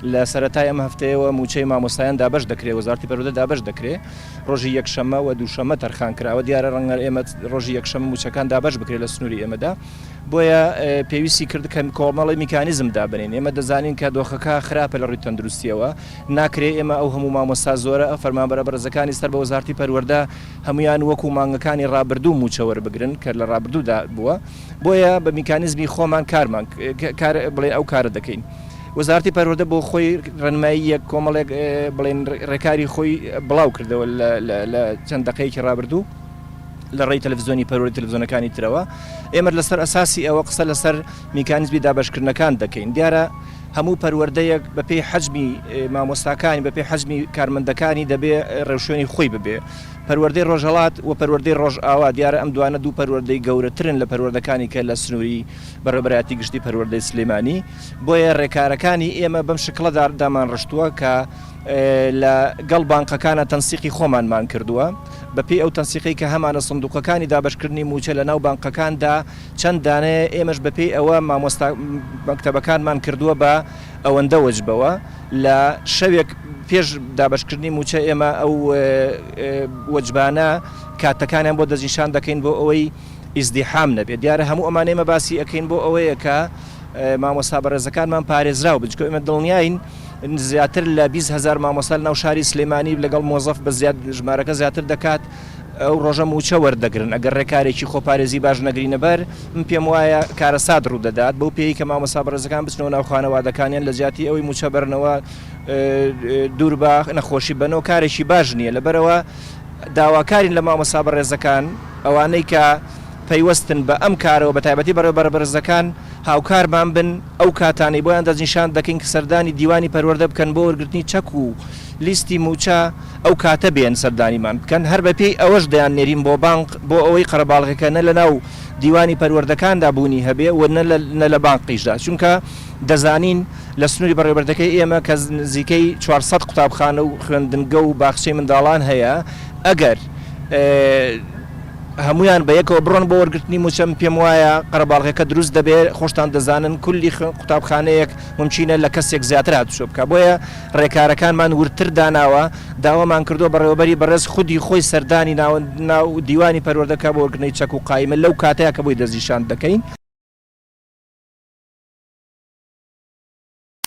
لە سەرەتای ئەم هەفتەیەوە مووچەی مامۆستایان دابەش دەکرێت وەزارەتی پەروەردە دابەش دەکرێت ڕۆژی یەکشەممە و دووشەممە تەرخان کراوە دیارە ڕەنگە ئێمە ڕۆژی یەکشەممە مووچەکان دابەش بکرێت لە سنووری ئێمەدا بۆیە پێویستی کرد کە کۆمەڵی میکانیزم دابنین ئێمە دەزانین کە دۆخەکە خراپە لە ڕووی تەندروستیەوە ناکرێت ئێمە ئەو هەموو مامۆستا زۆرە فەرمانبەرە بەرزەکانی سەر بە وەزارەتی پەروەردە هەمویان وەکو مانگەکانی ڕابردوو مووچە وەربگرن کە لە ڕابردوودا بووە بۆیە بە میکانیزمی خۆمان کارمان بڵێ ئەو کارە دەکەین. وەزارەتی پەروەردە بۆ خۆی ڕەنمایی یەک کۆمەڵێک بڵێن ڕێکاری خۆی بڵاو کردەوە لە چەند دقەیەکی ڕابردوو لە ڕێی تەلەڤیزیۆنی پەروەردەی تەلەڤیزیۆنەکانی ترەوە ئێمە لەسەر ئەساسی ئەوە قسە لەسەر میکانیزمی دابەشکردنەکان دەکەین دیارە هەموو پەروەردەیەک بەپێی حەجمی مامۆستاکانی بەپێی حەجمی کارمەندەکانی دەبێ ڕێوشێنی خۆی ببێ پەروەردەی ڕۆژهەڵات و پەروەردەی ڕۆژئاوا دیارە ئەم دوانە دوو پەروەردەی گەورەترن لە پەروەردەکانی کە لە سنووری بەڕێوەبەرایەتی گشتی پەروەردەی سلێمانی بۆیە ڕێکارەکانی ئێمە بەم شکڵەدا دامان ڕشتووە کە لە گەڵ بانقەکانە تەنسیقی خۆمانمان کردووە بەپێی ئەو تەنسیقی کە هەمانە سندوقەکانی دابەشکردنی مووچە لە ناو بانقەکاندا چەند دانەیە ئێمەش بەپێی ئەوە مامۆستا مەکتەبەکانمان کردووە بە ئەوەندە وەجبەوە لە شەوێک پێش دابەشکردنی مووچە ئێمە ئەو وەجبانە کاتەکانیان بۆ دەستنیشان دەکەین بۆ ئەوەی ئیزدیحام نەبێت دیارە هەموو ئەمانە ئێمە باسی ئەەکەین بۆ ئەوەیە کە مامۆستا بەڕێزەکانمان پارێزراو بچکە ئێمە دڵنیاین زیاتر لە 20,000 مامۆستا ناو شاری سلێمانی لەگەڵ مۆزەف بە ژمارەکە زیاتر دەکات ئەو ڕۆژە مووچە وەردەگرن ئەگەر ڕێکارێکی خۆپارێزی باش نەگرینە بەر من پێم وایە کارە ساد ڕوو دەدات بەو پێی کە مامۆستا بەڕێزەکان بچنەوە ناو خانەوادەکانیان لە جیاتی ئەوەی مووچە بەرنەوە دوور بە نەخۆشی بنەوە کارێکی باش نییە لەبەرەوە داواکارین لە مامۆستا بەڕێزەکان ئەوانەی کە پەیوەستن بە ئەم کارەوە بە تایبەتی بەڕێوەبەر بەرزەکان هاوکارمان بن ئەو کاتانی بۆیان دەستنیشان دەکەین کە سەردانی دیوانی پەروەردە بکەن بۆ وەرگرتنی چەک و لیستی مووچە ئەو کاتە بێن سەردانیمان بکەن هەر بەپێی ئەوەش دەیان نێرین بۆ بانق بۆ ئەوەی قەرەباڵغەکە نە لە ناو دیوانی پەروەردەکاندا بوونی هەبێ و نە لە بانقیشدا چونکە دەزانین لە سنووری بەڕێوەبەردەکەی ئێمە کە نزیکەی 400 قوتابخانە و خوێندنگە و باخچەی منداڵان هەیە ئەگەر هەمویان بە یەکەوە بڕۆن بۆ وەرگرتنی مووچەم پێم وایە قەرەباڵغەکە دروست دەبێت خۆشتان دەزانن کولی قوتابخانەیەک ممچینە لە کەسێک زیاتر هاتوشۆ بکە بۆیە ڕێکارەکانمان ورتر داناوە داوامان کردو بەڕێوەبەری بەڕێز خودی خۆی سەردانی ناو دیوانی پەروەردەکە بۆ وەرگرتنی چەک و قایمە لەو کاتەیە کە بۆی دەستنیشان دەکەین